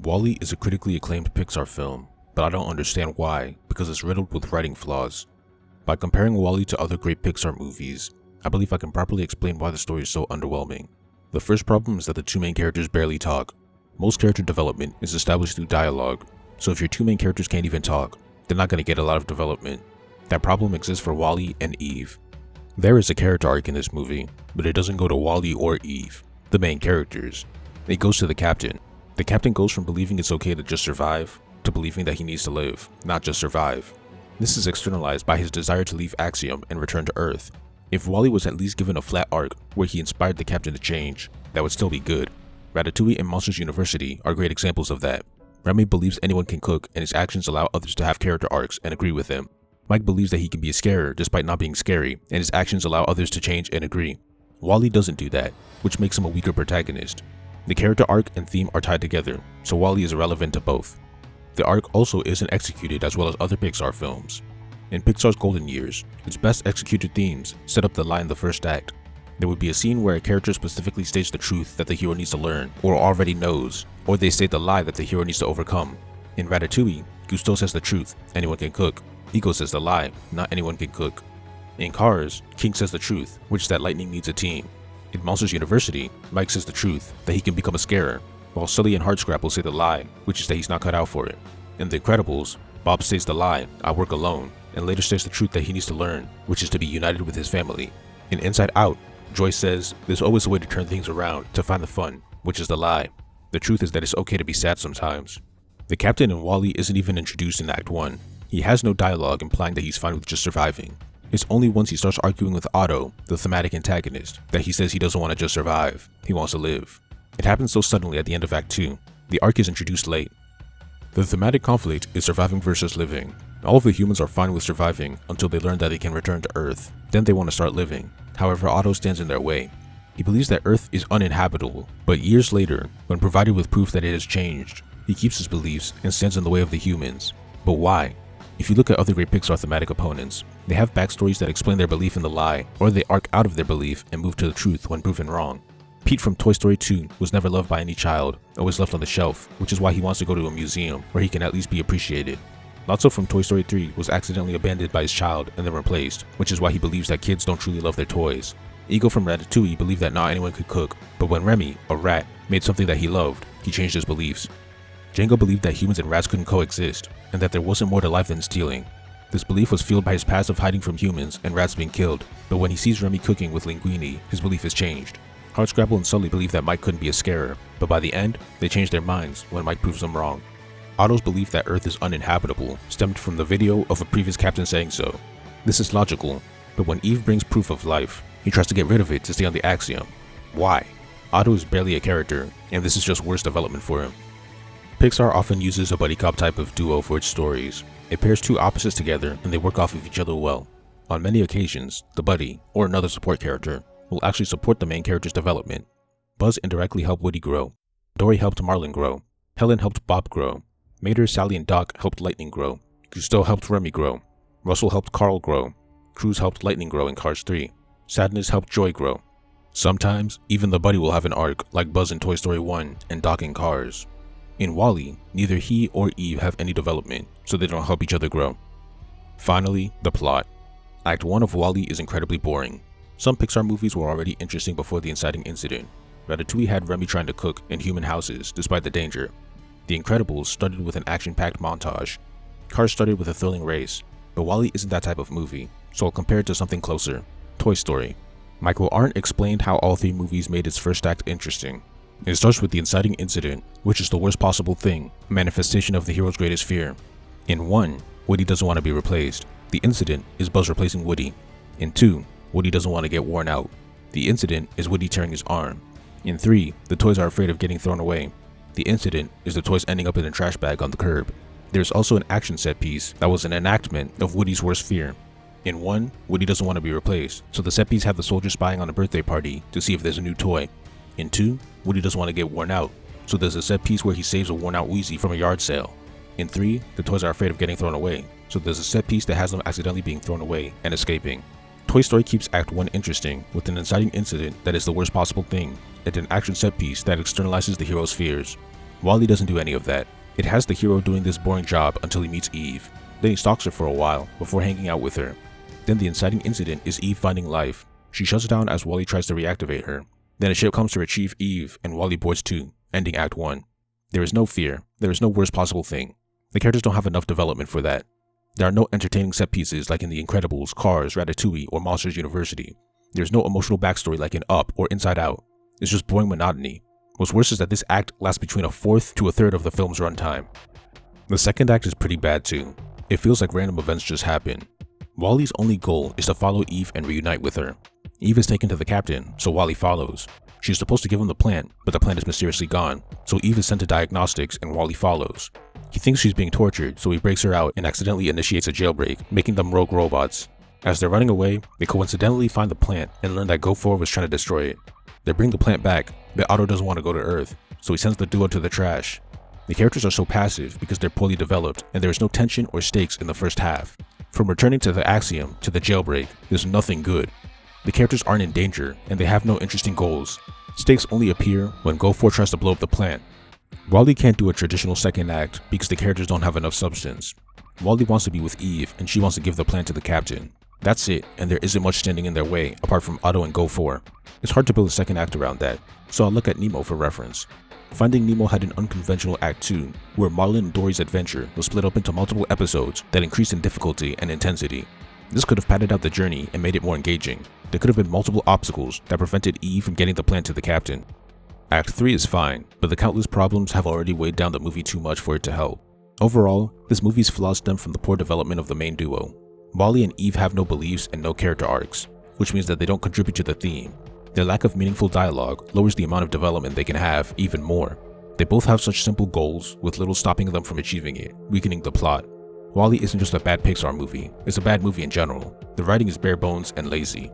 WALL-E is a critically acclaimed Pixar film, but I don't understand why, because it's riddled with writing flaws. By comparing WALL-E to other great Pixar movies, I believe I can properly explain why the story is so underwhelming. The first problem is that the two main characters barely talk. Most character development is established through dialogue, so if your two main characters can't even talk, they're not going to get a lot of development. That problem exists for WALL-E and Eve. There is a character arc in this movie, but it doesn't go to WALL-E or Eve, the main characters. It goes to the captain. The captain goes from believing it's okay to just survive, to believing that he needs to live, not just survive. This is externalized by his desire to leave Axiom and return to Earth. If WALL-E was at least given a flat arc where he inspired the captain to change, that would still be good. Ratatouille and Monsters University are great examples of that. Remy believes anyone can cook and his actions allow others to have character arcs and agree with him. Mike believes that he can be a scarer despite not being scary, and his actions allow others to change and agree. WALL-E doesn't do that, which makes him a weaker protagonist. The character arc and theme are tied together, so WALL-E is irrelevant to both. The arc also isn't executed as well as other Pixar films. In Pixar's golden years, its best executed themes set up the lie in the first act. There would be a scene where a character specifically states the truth that the hero needs to learn, or already knows, or they state the lie that the hero needs to overcome. In Ratatouille, Gusteau says the truth, anyone can cook. Ego says the lie, not anyone can cook. In Cars, King says the truth, which is that lightning needs a team. In Monsters University, Mike says the truth, that he can become a scarer, while Sully and Hardscrabble say the lie, which is that he's not cut out for it. In The Incredibles, Bob states the lie, I work alone, and later states the truth that he needs to learn, which is to be united with his family. In Inside Out, Joyce says, there's always a way to turn things around, to find the fun, which is the lie. The truth is that it's okay to be sad sometimes. The captain in WALL-E isn't even introduced in Act 1. He has no dialogue implying that he's fine with just surviving. It's only once he starts arguing with Otto, the thematic antagonist, that he says he doesn't want to just survive, he wants to live. It happens so suddenly at the end of Act 2. The arc is introduced late. The thematic conflict is surviving versus living. All of the humans are fine with surviving until they learn that they can return to Earth. Then they want to start living. However, Otto stands in their way. He believes that Earth is uninhabitable, but years later, when provided with proof that it has changed, he keeps his beliefs and stands in the way of the humans. But why? If you look at other great Pixar thematic opponents, they have backstories that explain their belief in the lie, or they arc out of their belief and move to the truth when proven wrong. Pete from Toy Story 2 was never loved by any child, always left on the shelf, which is why he wants to go to a museum where he can at least be appreciated. Lotso from Toy Story 3 was accidentally abandoned by his child and then replaced, which is why he believes that kids don't truly love their toys. Ego from Ratatouille believed that not anyone could cook, but when Remy, a rat, made something that he loved, he changed his beliefs. Django believed that humans and rats couldn't coexist, and that there wasn't more to life than stealing. This belief was fueled by his past of hiding from humans and rats being killed, but when he sees Remy cooking with linguine, his belief has changed. Hardscrabble and Sully believe that Mike couldn't be a scarer, but by the end, they change their minds when Mike proves them wrong. Otto's belief that Earth is uninhabitable stemmed from the video of a previous captain saying so. This is logical, but when Eve brings proof of life, he tries to get rid of it to stay on the Axiom. Why? Otto is barely a character, and this is just worse development for him. Pixar often uses a buddy cop type of duo for its stories. It pairs two opposites together and they work off of each other well. On many occasions, the buddy, or another support character, will actually support the main character's development. Buzz indirectly helped Woody grow. Dory helped Marlin grow. Helen helped Bob grow. Mater, Sally, and Doc helped Lightning grow. Gusteau helped Remy grow. Russell helped Carl grow. Cruz helped Lightning grow in Cars 3. Sadness helped Joy grow. Sometimes, even the buddy will have an arc like Buzz in Toy Story 1 and Doc in Cars. In WALL-E, neither he or Eve have any development, so they don't help each other grow. Finally, the plot. Act 1 of WALL-E is incredibly boring. Some Pixar movies were already interesting before the inciting incident. Ratatouille had Remy trying to cook in human houses despite the danger. The Incredibles started with an action-packed montage. Cars started with a thrilling race, but WALL-E isn't that type of movie, so I'll compare it to something closer. Toy Story. Michael Arndt explained how all three movies made its first act interesting. It starts with the inciting incident, which is the worst possible thing, a manifestation of the hero's greatest fear. In 1, Woody doesn't want to be replaced. The incident is Buzz replacing Woody. In 2, Woody doesn't want to get worn out. The incident is Woody tearing his arm. In 3, the toys are afraid of getting thrown away. The incident is the toys ending up in a trash bag on the curb. There's also an action set piece that was an enactment of Woody's worst fear. In 1, Woody doesn't want to be replaced, so the set piece have the soldiers spying on a birthday party to see if there's a new toy. In 2, Woody doesn't want to get worn out, so there's a set piece where he saves a worn out Wheezy from a yard sale. In 3, the toys are afraid of getting thrown away, so there's a set piece that has them accidentally being thrown away and escaping. Toy Story keeps Act 1 interesting with an inciting incident that is the worst possible thing, and an action set piece that externalizes the hero's fears. WALL-E doesn't do any of that. It has the hero doing this boring job until he meets Eve. Then he stalks her for a while before hanging out with her. Then the inciting incident is Eve finding life. She shuts down as WALL-E tries to reactivate her. Then a ship comes to retrieve Eve and WALL-E boards too, ending Act 1. There is no fear. There is no worst possible thing. The characters don't have enough development for that. There are no entertaining set pieces like in The Incredibles, Cars, Ratatouille, or Monsters University. There is no emotional backstory like in Up or Inside Out. It's just boring monotony. What's worse is that this act lasts between a fourth to a third of the film's runtime. The second act is pretty bad too. It feels like random events just happen. WALL-E's only goal is to follow Eve and reunite with her. Eve is taken to the captain, so WALL-E follows. She is supposed to give him the plant, but the plant is mysteriously gone, so Eve is sent to diagnostics and WALL-E follows. He thinks she's being tortured, so he breaks her out and accidentally initiates a jailbreak, making them rogue robots. As they're running away, they coincidentally find the plant and learn that Go4 was trying to destroy it. They bring the plant back, but Otto doesn't want to go to Earth, so he sends the duo to the trash. The characters are so passive because they're poorly developed and there is no tension or stakes in the first half. From returning to the Axiom to the jailbreak, there's nothing good. The characters aren't in danger and they have no interesting goals. Stakes only appear when Go4 tries to blow up the plant. WALL-E can't do a traditional second act because the characters don't have enough substance. WALL-E wants to be with Eve and she wants to give the plant to the captain. That's it, and there isn't much standing in their way apart from Otto and Go4. It's hard to build a second act around that, so I'll look at Nemo for reference. Finding Nemo had an unconventional Act 2, where Marlin and Dory's adventure was split up into multiple episodes that increased in difficulty and intensity. This could have padded out the journey and made it more engaging. There could have been multiple obstacles that prevented Eve from getting the plant to the captain. Act 3 is fine, but the countless problems have already weighed down the movie too much for it to help. Overall, this movie's flaws stem from the poor development of the main duo. WALL-E and Eve have no beliefs and no character arcs, which means that they don't contribute to the theme. Their lack of meaningful dialogue lowers the amount of development they can have even more. They both have such simple goals with little stopping them from achieving it, weakening the plot. WALL-E isn't just a bad Pixar movie, it's a bad movie in general. The writing is bare bones and lazy.